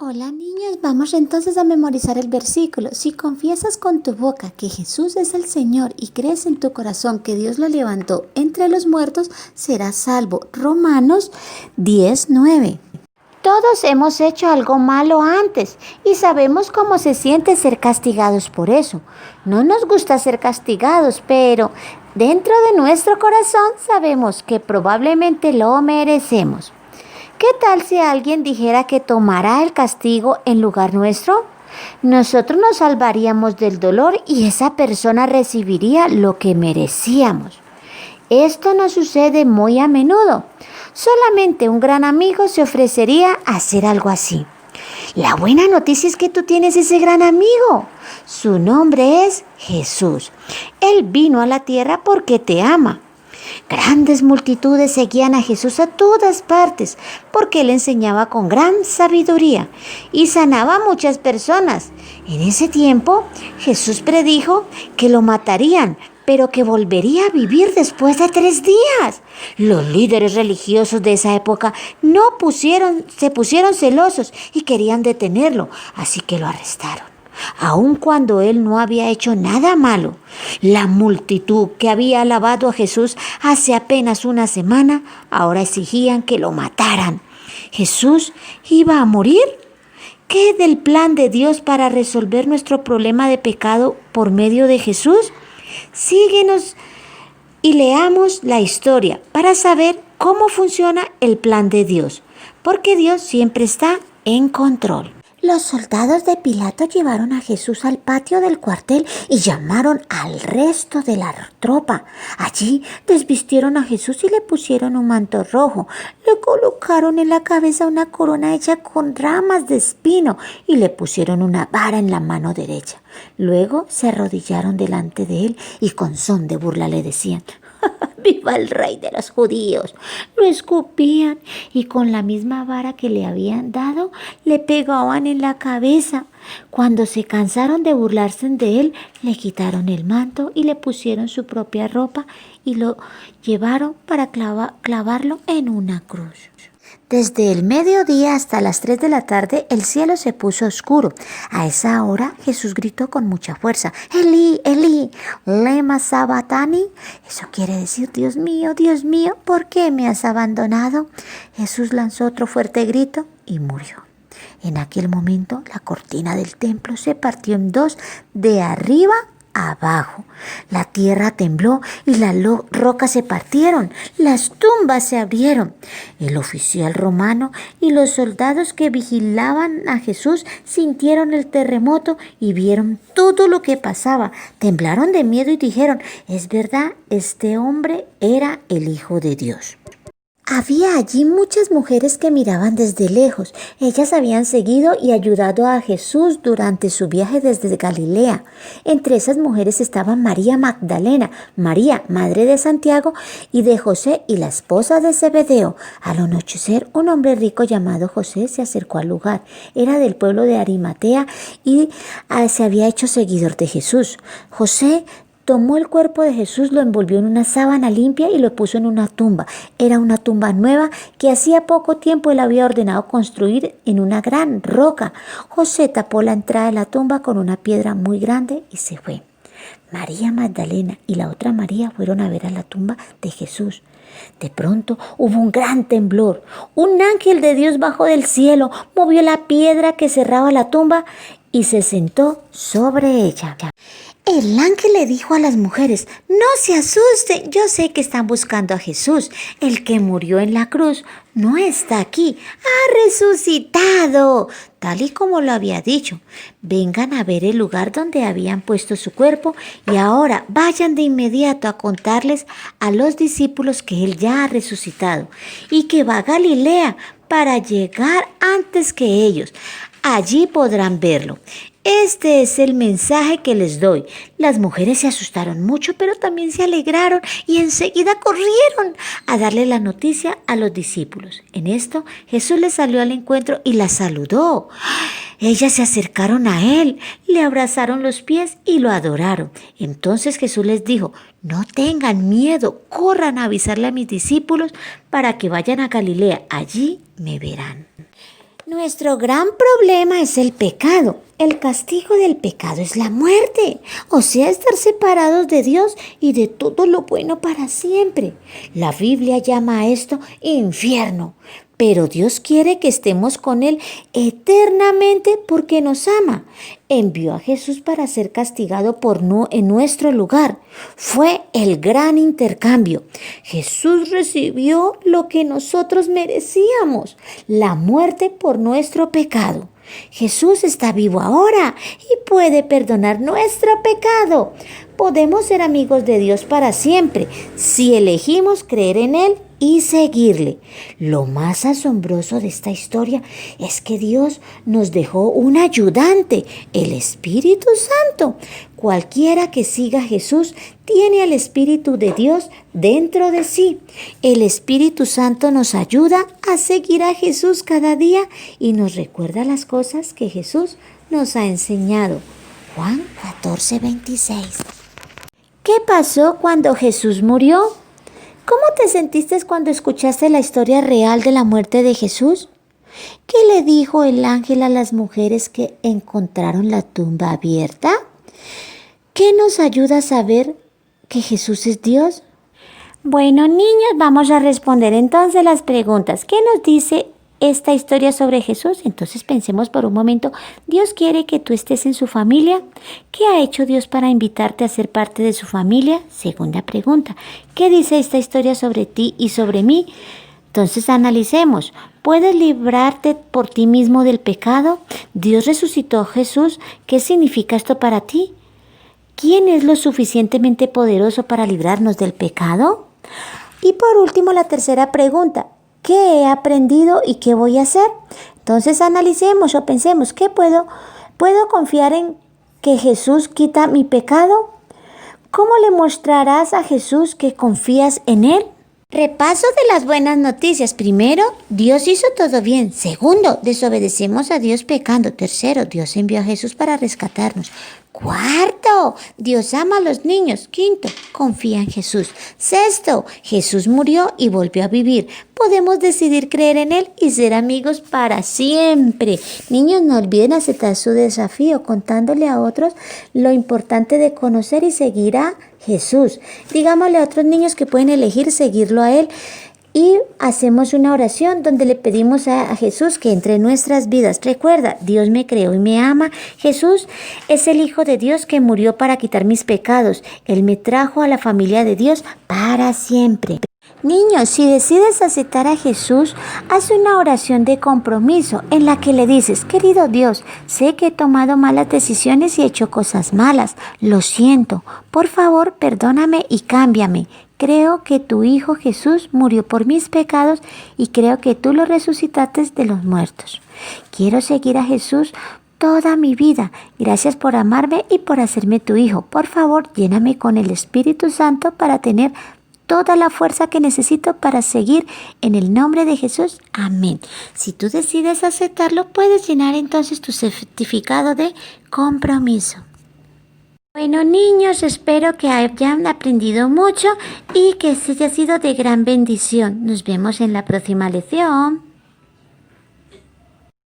Hola niños, vamos entonces a memorizar el versículo. Si confiesas con tu boca que Jesús es el Señor y crees en tu corazón que Dios lo levantó entre los muertos, serás salvo. Romanos 10:9. Todos hemos hecho algo malo antes y sabemos cómo se siente ser castigados por eso. No nos gusta ser castigados, pero dentro de nuestro corazón sabemos que probablemente lo merecemos. ¿Qué tal si alguien dijera que tomará el castigo en lugar nuestro? Nosotros nos salvaríamos del dolor y esa persona recibiría lo que merecíamos. Esto no sucede muy a menudo. Solamente un gran amigo se ofrecería a hacer algo así. La buena noticia es que tú tienes ese gran amigo. Su nombre es Jesús. Él vino a la tierra porque te ama. Grandes multitudes seguían a Jesús a todas partes porque él enseñaba con gran sabiduría y sanaba a muchas personas. En ese tiempo, Jesús predijo que lo matarían, pero que volvería a vivir después de 3 días. Los líderes religiosos de esa época se pusieron celosos y querían detenerlo, así que lo arrestaron. Aun cuando él no había hecho nada malo, la multitud que había alabado a Jesús hace apenas una semana, ahora exigían que lo mataran. ¿Jesús iba a morir? ¿Qué del plan de Dios para resolver nuestro problema de pecado por medio de Jesús? Síguenos y leamos la historia para saber cómo funciona el plan de Dios, porque Dios siempre está en control. Los soldados de Pilato llevaron a Jesús al patio del cuartel y llamaron al resto de la tropa. Allí desvistieron a Jesús y le pusieron un manto rojo. Le colocaron en la cabeza una corona hecha con ramas de espino y le pusieron una vara en la mano derecha. Luego se arrodillaron delante de él y con son de burla le decían: ¡Viva el rey de los judíos! Lo escupían y con la misma vara que le habían dado, le pegaban en la cabeza. Cuando se cansaron de burlarse de él, le quitaron el manto y le pusieron su propia ropa y lo llevaron para clavarlo en una cruz. Desde el mediodía hasta las 3 de la tarde el cielo se puso oscuro. A esa hora Jesús gritó con mucha fuerza: Elí, Elí, lema sabatani. Eso quiere decir: Dios mío, ¿por qué me has abandonado? Jesús lanzó otro fuerte grito y murió. En aquel momento la cortina del templo se partió en dos de arriba abajo. La tierra tembló y las rocas se partieron, las tumbas se abrieron. El oficial romano y los soldados que vigilaban a Jesús sintieron el terremoto y vieron todo lo que pasaba. Temblaron de miedo y dijeron: es verdad, este hombre era el Hijo de Dios. Había allí muchas mujeres que miraban desde lejos. Ellas habían seguido y ayudado a Jesús durante su viaje desde Galilea. Entre esas mujeres estaban María Magdalena, María, madre de Santiago y de José y la esposa de Zebedeo. Al anochecer, un hombre rico llamado José se acercó al lugar. Era del pueblo de Arimatea y se había hecho seguidor de Jesús. José tomó el cuerpo de Jesús, lo envolvió en una sábana limpia y lo puso en una tumba. Era una tumba nueva que hacía poco tiempo él había ordenado construir en una gran roca. José tapó la entrada de la tumba con una piedra muy grande y se fue. María Magdalena y la otra María fueron a ver a la tumba de Jesús. De pronto hubo un gran temblor. Un ángel de Dios bajó del cielo, movió la piedra que cerraba la tumba y se sentó sobre ella. El ángel le dijo a las mujeres: no se asusten, yo sé que están buscando a Jesús. El que murió en la cruz no está aquí, ha resucitado, tal y como lo había dicho. Vengan a ver el lugar donde habían puesto su cuerpo y ahora vayan de inmediato a contarles a los discípulos que él ya ha resucitado y que va a Galilea para llegar antes que ellos. Allí podrán verlo. Este es el mensaje que les doy. Las mujeres se asustaron mucho, pero también se alegraron y enseguida corrieron a darle la noticia a los discípulos. En esto, Jesús les salió al encuentro y las saludó. Ellas se acercaron a él, le abrazaron los pies y lo adoraron. Entonces Jesús les dijo: no tengan miedo, corran a avisarle a mis discípulos para que vayan a Galilea. Allí me verán. Nuestro gran problema es el pecado. El castigo del pecado es la muerte, o sea, estar separados de Dios y de todo lo bueno para siempre. La Biblia llama a esto infierno, pero Dios quiere que estemos con Él eternamente porque nos ama. Envió a Jesús para ser castigado en nuestro lugar. Fue el gran intercambio. Jesús recibió lo que nosotros merecíamos, la muerte por nuestro pecado. Jesús está vivo ahora y puede perdonar nuestro pecado. Podemos ser amigos de Dios para siempre si elegimos creer en Él y seguirle. Lo más asombroso de esta historia es que Dios nos dejó un ayudante, el Espíritu Santo. Cualquiera que siga a Jesús tiene al Espíritu de Dios dentro de sí. El Espíritu Santo nos ayuda a seguir a Jesús cada día y nos recuerda las cosas que Jesús nos ha enseñado. Juan 14:26. ¿Qué pasó cuando Jesús murió? ¿Cómo te sentiste cuando escuchaste la historia real de la muerte de Jesús? ¿Qué le dijo el ángel a las mujeres que encontraron la tumba abierta? ¿Qué nos ayuda a saber que Jesús es Dios? Bueno, niños, vamos a responder entonces las preguntas. ¿Qué nos dice esta historia sobre Jesús? Entonces pensemos por un momento. ¿Dios quiere que tú estés en su familia? ¿Qué ha hecho Dios para invitarte a ser parte de su familia? Segunda pregunta. ¿Qué dice esta historia sobre ti y sobre mí? Entonces analicemos. ¿Puedes librarte por ti mismo del pecado? ¿Dios resucitó a Jesús? ¿Qué significa esto para ti? ¿Quién es lo suficientemente poderoso para librarnos del pecado? Y por último, la tercera pregunta. ¿Qué he aprendido y qué voy a hacer? Entonces analicemos o pensemos, ¿puedo confiar en que Jesús quita mi pecado? ¿Cómo le mostrarás a Jesús que confías en Él? Repaso de las buenas noticias. Primero, Dios hizo todo bien. Segundo, desobedecemos a Dios pecando. Tercero, Dios envió a Jesús para rescatarnos. Cuarto, Dios ama a los niños. Quinto, confía en Jesús. Sexto, Jesús murió y volvió a vivir. Podemos decidir creer en Él y ser amigos para siempre. Niños, no olviden aceptar su desafío contándole a otros lo importante de conocer y seguir a Jesús. Digámosle a otros niños que pueden elegir seguirlo a Él. Y hacemos una oración donde le pedimos a Jesús que entre en nuestras vidas. Recuerda, Dios me creó y me ama. Jesús es el Hijo de Dios que murió para quitar mis pecados. Él me trajo a la familia de Dios para siempre. Niños, si decides aceptar a Jesús, haz una oración de compromiso en la que le dices: querido Dios, sé que he tomado malas decisiones y he hecho cosas malas. Lo siento. Por favor, perdóname y cámbiame. Creo que tu Hijo Jesús murió por mis pecados y creo que tú lo resucitaste de los muertos. Quiero seguir a Jesús toda mi vida. Gracias por amarme y por hacerme tu Hijo. Por favor, lléname con el Espíritu Santo para tener toda la fuerza que necesito para seguir en el nombre de Jesús. Amén. Si tú decides aceptarlo, puedes llenar entonces tu certificado de compromiso. Bueno, niños, espero que hayan aprendido mucho y que haya sido de gran bendición. Nos vemos en la próxima lección.